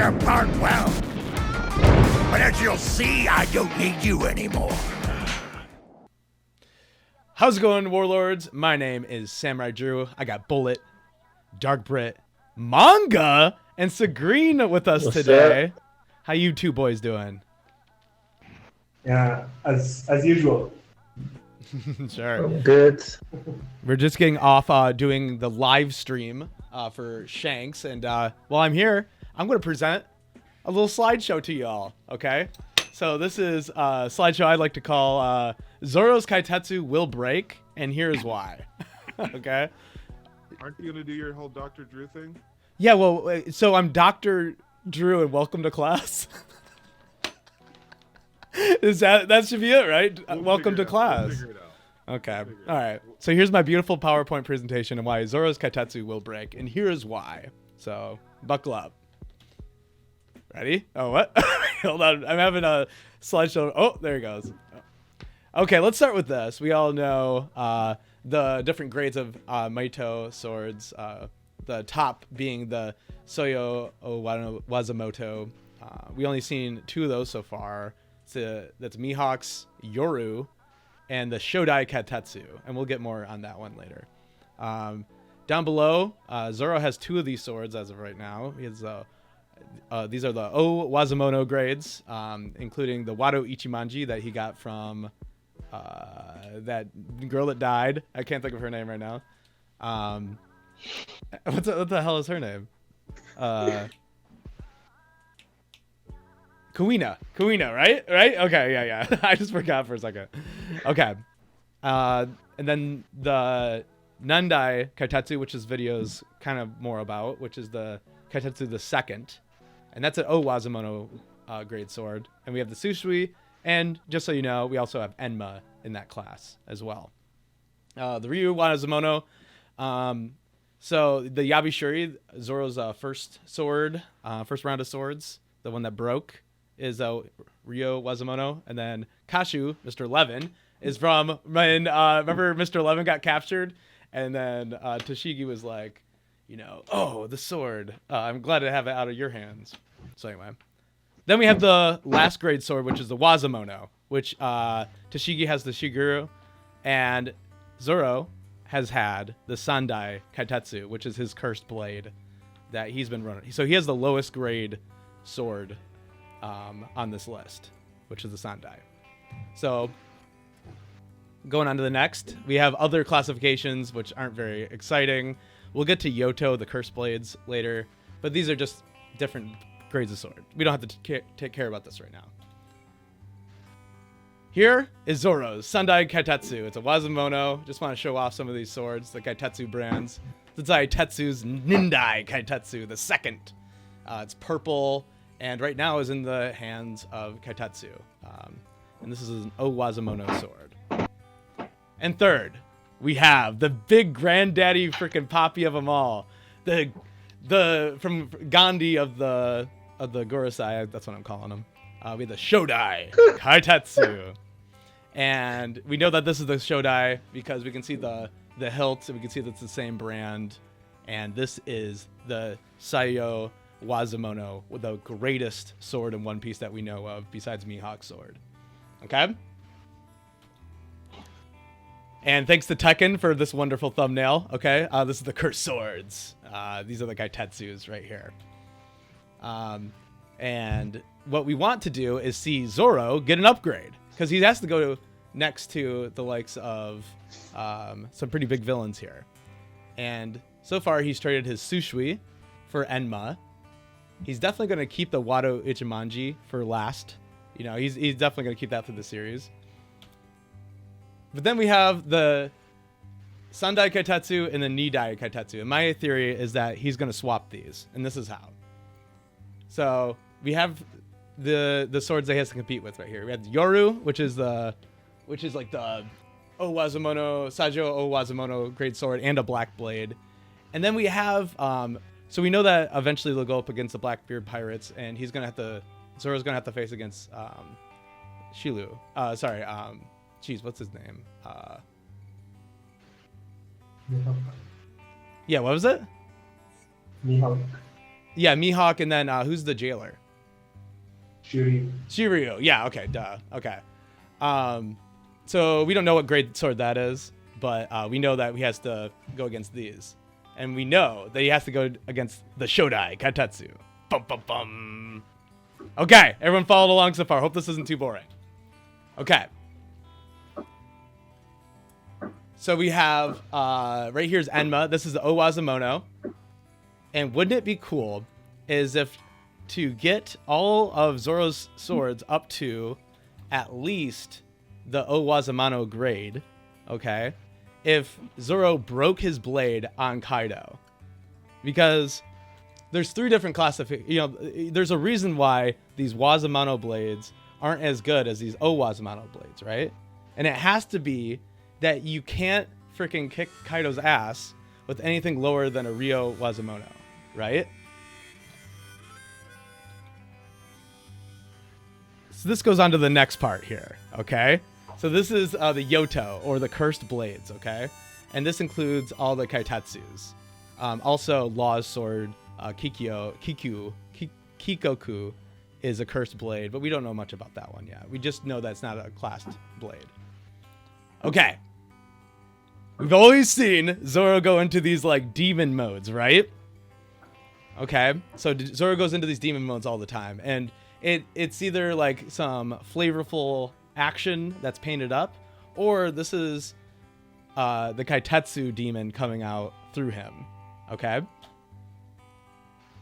your part well. But as you'll see, I don't need you anymore. How's it going, Warlords? My name is Samurai Drew. I got Bullet, DarkBritton, Manga, and Sagreen with us today. How you two boys doing? Yeah, as usual. Sure. Good. We're just getting off doing the live stream for Shanks, and while I'm here, I'm going to present a little slideshow to y'all. Okay, so this is a slideshow I like to call Zoro's Kitetsu Will Break, and here's why. Okay. Aren't you gonna do your whole Dr. Drew thing? Yeah. Well, so I'm Dr. Drew, and welcome to class. That should be it, right? Welcome to class. We'll figure it out. Okay. All right. So here's my beautiful PowerPoint presentation of why Zoro's Kitetsu will break, and here's why. So buckle up. Ready? Oh, what? Hold on. I'm having a slideshow. Oh, there he goes. Okay, let's start with this. We all know the different grades of Maito swords. The top being the Soyo Wazamoto. We only seen 2 of those so far. That's Mihawk's Yoru and the Shodai Kitetsu, and we'll get more on that one later. Down below, Zoro has 2 of these swords as of right now. He has these are the O Wazamono grades, including the Wado Ichimanji that he got from that girl that died. I can't think of her name right now. What the hell is her name? Kuina, right? Okay, yeah. I just forgot for a second. Okay. And then the Nandai Kitetsu, which this video's kind of more about, which is the Kitetsu the second. And that's an O Wazamono grade sword. And we have the Susui, and just so you know, we also have Enma in that class as well. The Ryu Wazamono. So the Yabishuri, Zoro's first sword, first round of swords, the one that broke, is Ryo Wazamono. And then Kashu, Mr. Levin, is from when, remember Mr. Levin got captured? And then Toshigi was like, oh, the sword. I'm glad to have it out of your hands. So anyway. Then we have the last grade sword, which is the Wazamono, which Toshigi has the Shiguru, and Zoro has had the Sandai Kitetsu, which is his cursed blade that he's been running. So he has the lowest grade sword on this list, which is the Sandai. So going on to the next, we have other classifications which aren't very exciting. We'll get to Yoto, the cursed blades, later, but these are just different grades of sword. We don't have to take care about this right now. Here is Zoro's Sandai Kitetsu. It's a Wazamono. Just want to show off some of these swords, the Kitetsu brands. This is Aitetsu's Nindai Kitetsu, the second. It's purple, and right now is in the hands of Kitetsu. And this is an O Wazamono sword. And third, we have the big granddaddy freaking poppy of them all. The from Gandhi of the Gorosei, that's what I'm calling him. We have the Shodai Kitetsu. And we know that this is the Shodai because we can see the hilt, and we can see that's the same brand. And this is the Saiyo Wazamono, with the greatest sword in One Piece that we know of, besides Mihawk's sword. Okay? And thanks to Tekken for this wonderful thumbnail. Okay, this is the cursed swords. These are the Kitetsus right here. And what we want to do is see Zoro get an upgrade, because he has to go next to the likes of some pretty big villains here. And so far, he's traded his Susui for Enma. He's definitely going to keep the Wado Ichimanji for last. He's definitely going to keep that through the series. But then we have the Sandai Kitetsu and the Nidai Kitetsu. And my theory is that he's going to swap these. And this is how. So we have the swords that he has to compete with right here. We have the Yoru, which is like the O Wazamono, Sajo O Wazamono great sword, and a black blade. And then we have, so we know that eventually they'll go up against the Blackbeard pirates, and Zoro's going to have to face against Shilu. Jeez, what's his name? Mihawk. Yeah, what was it? Mihawk. Yeah, Mihawk, and then who's the jailer? Shiryu. Yeah, okay, duh. Okay. So we don't know what grade sword that is, but we know that he has to go against these. And we know that he has to go against the Shodai Kitetsu. Bum, bum, bum. Okay, everyone followed along so far. Hope this isn't too boring. Okay. So we have, right here's Enma. This is the Owazamono. And wouldn't it be cool is if to get all of Zoro's swords up to at least the Owazamono grade, okay, if Zoro broke his blade on Kaido. Because there's 3 different classifications. There's a reason why these Wazamono blades aren't as good as these Owazamono blades, right? And it has to be that you can't freaking kick Kaido's ass with anything lower than a Ryo Wazamono, right? So this goes on to the next part here, okay? So this is the Yoto, or the Cursed Blades, okay? And this includes all the Kitetsus. Also, Law's Sword, Kikoku is a Cursed Blade, but we don't know much about that one yet. We just know that's not a classed blade. Okay. We've always seen Zoro go into these, like, demon modes, right? Okay. So Zoro goes into these demon modes all the time, and it's either like some flavorful action that's painted up, or this is the Kitetsu demon coming out through him. Okay.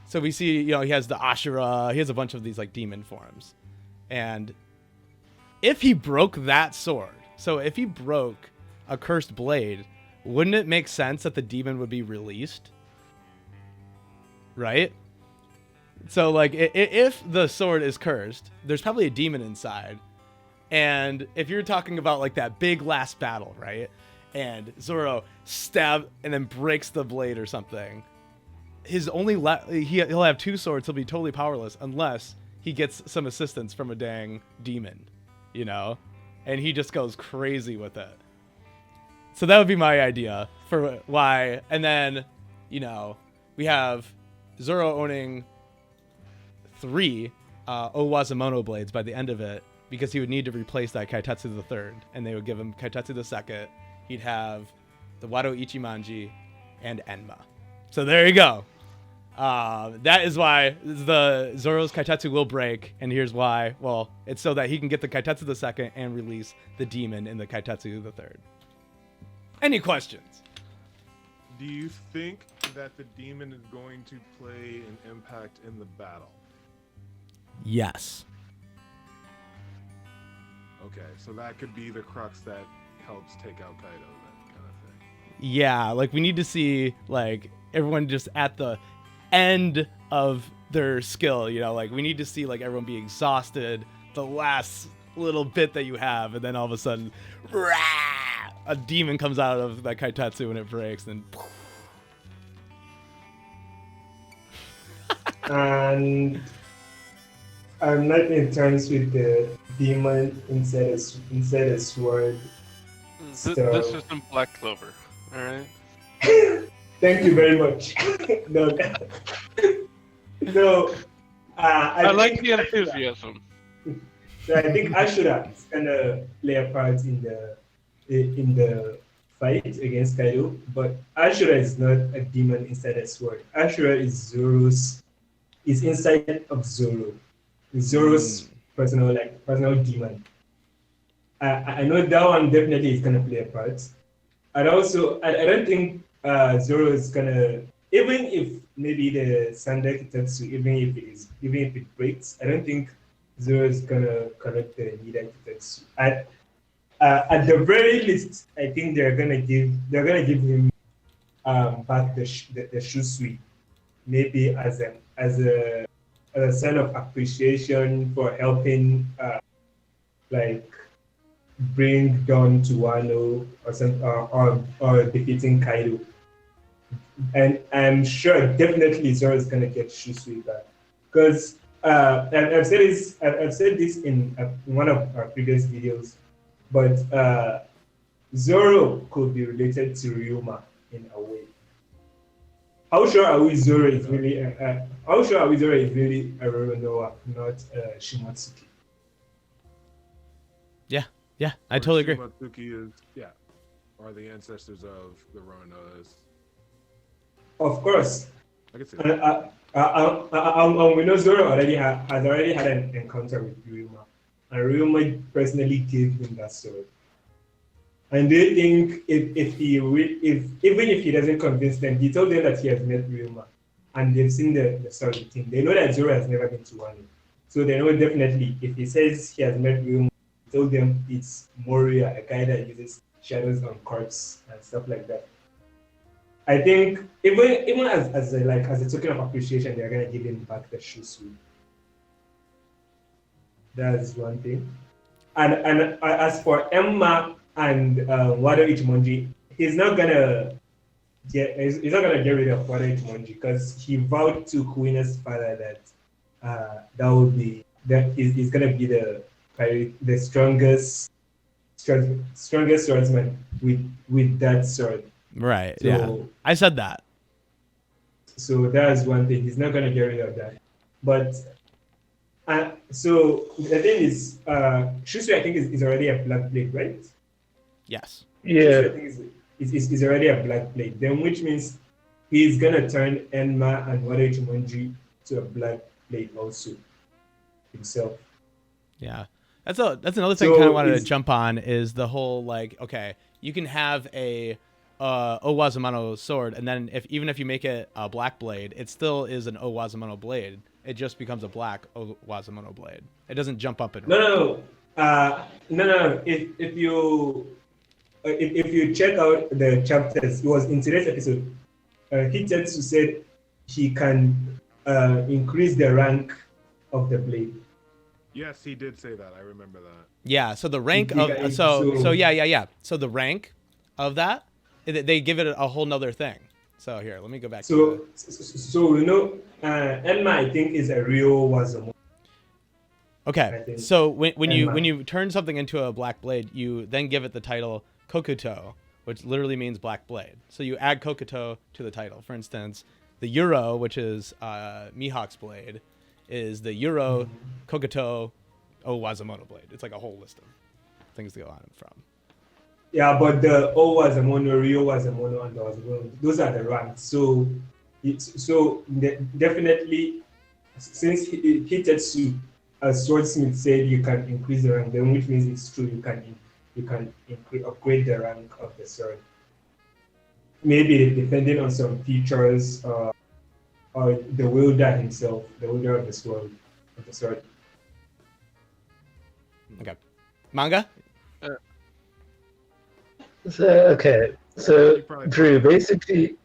So we see, he has the Ashura, he has a bunch of these like demon forms. And if he broke that sword, so if he broke a cursed blade, wouldn't it make sense that the demon would be released? Right? So, like, if the sword is cursed, there's probably a demon inside. And if you're talking about, like, that big last battle, right? And Zoro stab and then breaks the blade or something. His only he'll have 2 swords. He'll be totally powerless unless he gets some assistance from a dang demon, And he just goes crazy with it. So that would be my idea for why. And then, we have Zoro owning 3 Owazamono blades by the end of it, because he would need to replace that Kitetsu the third, and they would give him Kitetsu the second. He'd have the Wado Ichimonji and Enma. So there you go. That is why the Zoro's Kitetsu will break, and here's why. Well, it's so that he can get the Kitetsu the second and release the demon in the Kitetsu the third. Any questions? Do you think that the demon is going to play an impact in the battle? Yes. Okay, so that could be the crux that helps take out Kaido, then, kind of thing. Yeah, like we need to see like everyone just at the end of their skill, like we need to see like everyone be exhausted, the last little bit that you have, and then all of a sudden, rah, a demon comes out of that Kitetsu and it breaks, and And I'm not in terms with the demon inside a sword. This isn't Black Clover, all right? Thank you very much. No, I like think the enthusiasm. I think Ashura is gonna play a part in the fight against Kaido, but Ashura is not a demon inside a sword. Ashura is inside of Zoro. Zoro's personal demon. I know that one definitely is gonna play a part. And also, I don't think Zoro is gonna, even if maybe the Sanda Kitetsu, even if it breaks, I don't think Zoro is gonna collect the Nida Kitetsu. At the very least, I think they're gonna give him back the Shusui, maybe as a sign of appreciation for helping bring Dawn to Wano or defeating Kaido. And I'm sure definitely Zoro is gonna get Shusui back, because I've said this in one of our previous videos, but Zoro could be related to Ryuma in a way. how sure are we Zoro is really how sure are we Zoro is really a Roronoa, not Shimotsuki? Yeah, I Or totally agree. Shimatsuki are the ancestors of the Roanoas. Of course. I can see And that. we know Zoro has already had an encounter with Ryuma, and Ryuma personally gave him that sword. And do you think if even if he doesn't convince them, he told them that he has met Ryuma, and they've seen the sword with him. They know that Zoro has never been to Wano, so they know definitely if he says he has met Ryuma, he told them it's Moria, a guy that uses shadows on corpse and stuff like that. I think even as a token of appreciation, they're gonna give him back the Shusui. That's one thing. And as for Emma and Wado Ichimonji, he's not gonna get rid of Wado Ichimonji because he vowed to Kuina's father that he's gonna be the strongest swordsman with that sword. Right. So, yeah. I said that. So that's one thing. He's not gonna get rid of that. But so the thing is, Shusui I think is already a black blade, right? Yes. Shusui, Yeah. I think is already a black blade. Then which means he's gonna turn Enma and Wado Ichimonji to a black blade also himself. Yeah. That's another thing So I kind of wanted to it's- jump on is the whole like, okay, you can have a Owazumano sword, and then even if you make it a black blade, it still is an Owazumano blade. It just becomes a black Owazumano blade. It doesn't jump up in rank. No. If you check out the chapters, it was in today's episode. Kitetsu said he can increase the rank of the blade. Yes, he did say that. I remember that. Yeah, so the rank Yeah, of so yeah. So the rank of that, they give it a whole nother thing. So here, let me go back to So we know Enma I think is a real Wazumo. I okay. think. So when Enma. you turn something into a black blade, you then give it the title Kokuto, which literally means black blade. So you add Kokuto to the title. For instance, the Euro, which is Mihawk's blade, is the Euro Kokuto Owazumono blade. It's like a whole list of things to go on from. Yeah, but the O Wazumono, Rio Wazumono, and the Wazumono, those are the ranks. So definitely, since Hitetsu, as Swordsmith said, you can increase the rank, then which means it's true. You can upgrade the rank of the sword. Maybe depending on some features, or the wielder himself, the wielder of the sword. Okay. Manga? So Drew, basically,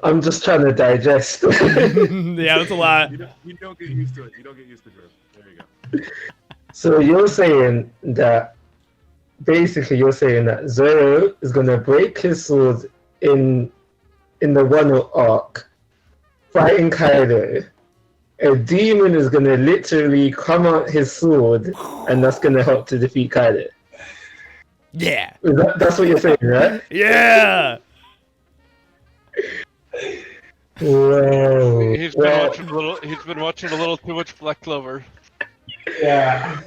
I'm just trying to digest. Yeah, that's a lot. You don't get used to it. You don't get used to Drew. There you go. So you're saying that Zoro is gonna break his sword in the Wano arc, fighting Kaido. A demon is gonna literally come out his sword, and that's gonna help to defeat Kaido. Yeah. That's what you're saying, right? Yeah. Whoa. He's been watching a little too much Black Clover. Yeah.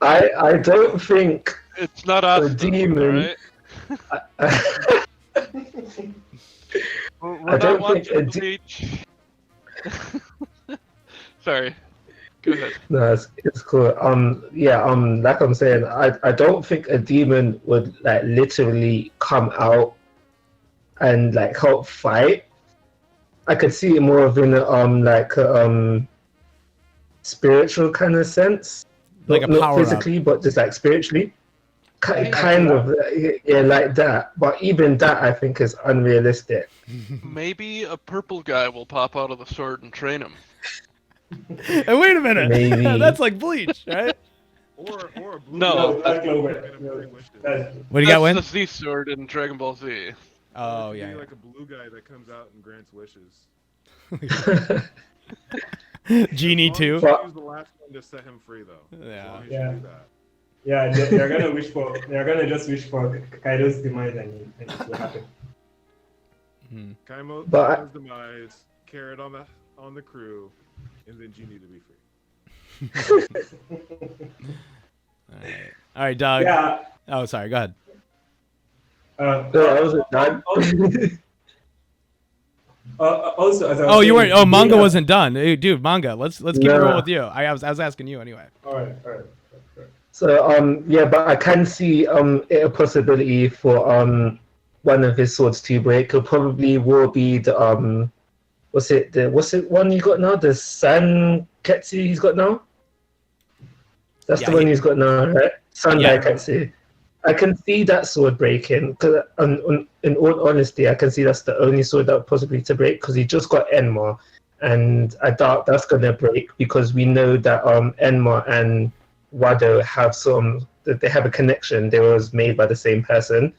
I don't think It's not us. demon- Alright? We're don't not think watching Bleach. Sorry. Go ahead. No, it's cool. Like I'm saying, I don't think a demon would like literally come out and like help fight. I could see it more of in a spiritual kind of sense, Like a not power up. physically, but just like spiritually, Yeah. kind of like that. But even that, I think, is unrealistic. Maybe a purple guy will pop out of the sword and train him. And wait a minute. Maybe. That's like Bleach, right? Or a blue No. Black Clover. What do you got, Win? That's the Z sword in Dragon Ball Z. Oh, Be yeah. like a blue guy that comes out and grants wishes. Genie As long too. as you use the last one to set him free, though. Yeah. As long as Yeah. you do that. Yeah, they're gonna just wish for Kaido's demise and it will happen. Kaimo's But demise, Carrot on the crew, and then Genie to be free. All right, Doug. Yeah. Oh, sorry. Go ahead. I wasn't done. Also, as I was Oh, you saying, weren't. Oh, manga yeah. wasn't done. Hey, dude, manga. Let's keep it Nah. rolling with you. I was asking you anyway. All right. So yeah, but I can see it a possibility for one of his swords to break. It probably will be the what's it one you got now? The Sanketsu he's got now? That's Yeah, the one he's got now, right? Yeah. Ketsu. I can see that sword breaking. Cause in all honesty, I can see that's the only sword that possibly to break because he just got Enma, and I doubt that's gonna break because we know that Enma and Wado they have a connection. They was made by the same person,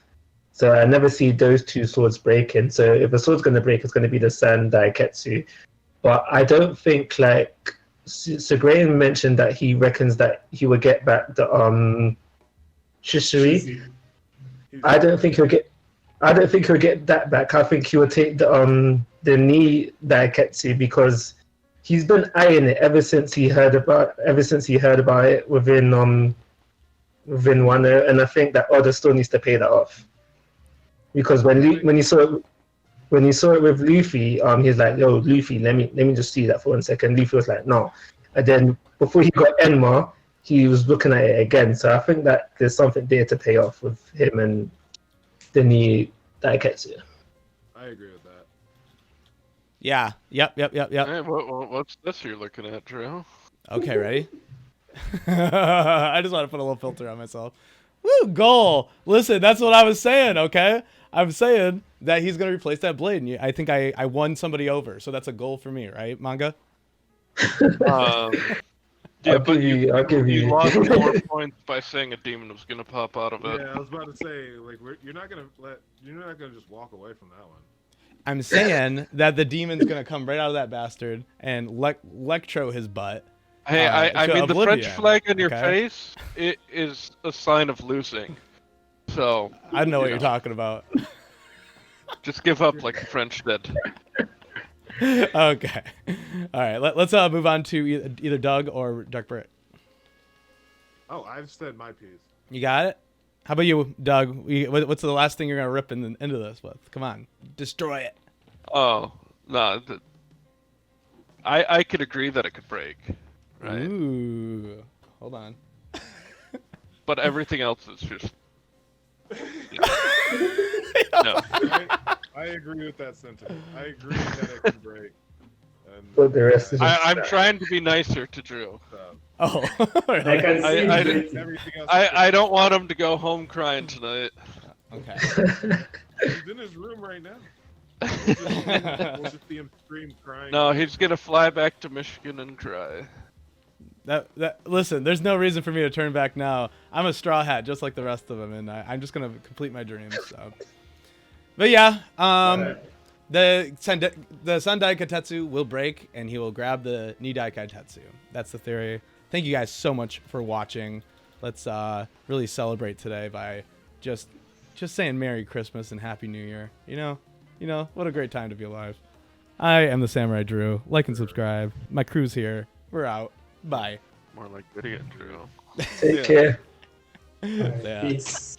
so I never see those two swords breaking. So if a sword's gonna break, it's gonna be the Sandai Ketsu. But I don't think like so Graham mentioned that he reckons that he will get back the Shisui. I don't think he'll get that back. I think he will take the knee Daiketsu because he's been eyeing it ever since he heard about it within Wano, and I think that Oda still needs to pay that off. Because when he saw it with Luffy, he's like, "Yo, Luffy, let me just see that for 1 second." Luffy was like, "No," and then before he got Enma, he was looking at it again. So I think that there's something there to pay off with him and the knee Daiketsu. I agree with that. Yeah. Yep. Hey, what's this you're looking at, Drew? Okay, ready? I just want to put a little filter on myself. Woo, goal. Listen, that's what I was saying, okay? I'm saying that he's going to replace that blade. And I think I won somebody over. So that's a goal for me, right, Manga? Yeah, I'll but give you you. lost 4 points by saying a demon was gonna pop out of it. Yeah, I was about to say, like, you're not gonna just walk away from that one. I'm saying that the demon's going to come right out of that bastard and lectro his butt. Hey, I to mean, the French oblivion, flag on your okay? face, it is a sign of losing. So I don't know what you're talking about. just give up like the French did. Okay. All right. Let's move on to either Doug or DarkBritton. Oh, I've said my piece. You got it? How about you, Doug? What's the last thing you're going to rip into this with? Come on. Destroy it. Oh, no. I could agree that it could break. Right? Ooh. Hold on. But everything else is just... No. I agree with that sentiment. I agree that it can break. And, But the rest is just I'm trying to be nicer to Drew. Oh. I Really? can see everything else. I don't want him to go home crying tonight. Okay. He's in his room right now. We'll just see him scream crying. No, he's gonna fly back to Michigan and cry. Listen, there's no reason for me to turn back now. I'm a straw hat just like the rest of them, and I'm just gonna complete my dreams. So. But yeah, the Sandai Kitetsu will break, and he will grab the Nidai Kitetsu. That's the theory. Thank you guys so much for watching. Let's really celebrate today by just saying Merry Christmas and Happy New Year. You know, what a great time to be alive. I am the Samurai Drew. Like and subscribe. My crew's here. We're out. Bye. More like idiot Drew. take care. Yeah. Peace.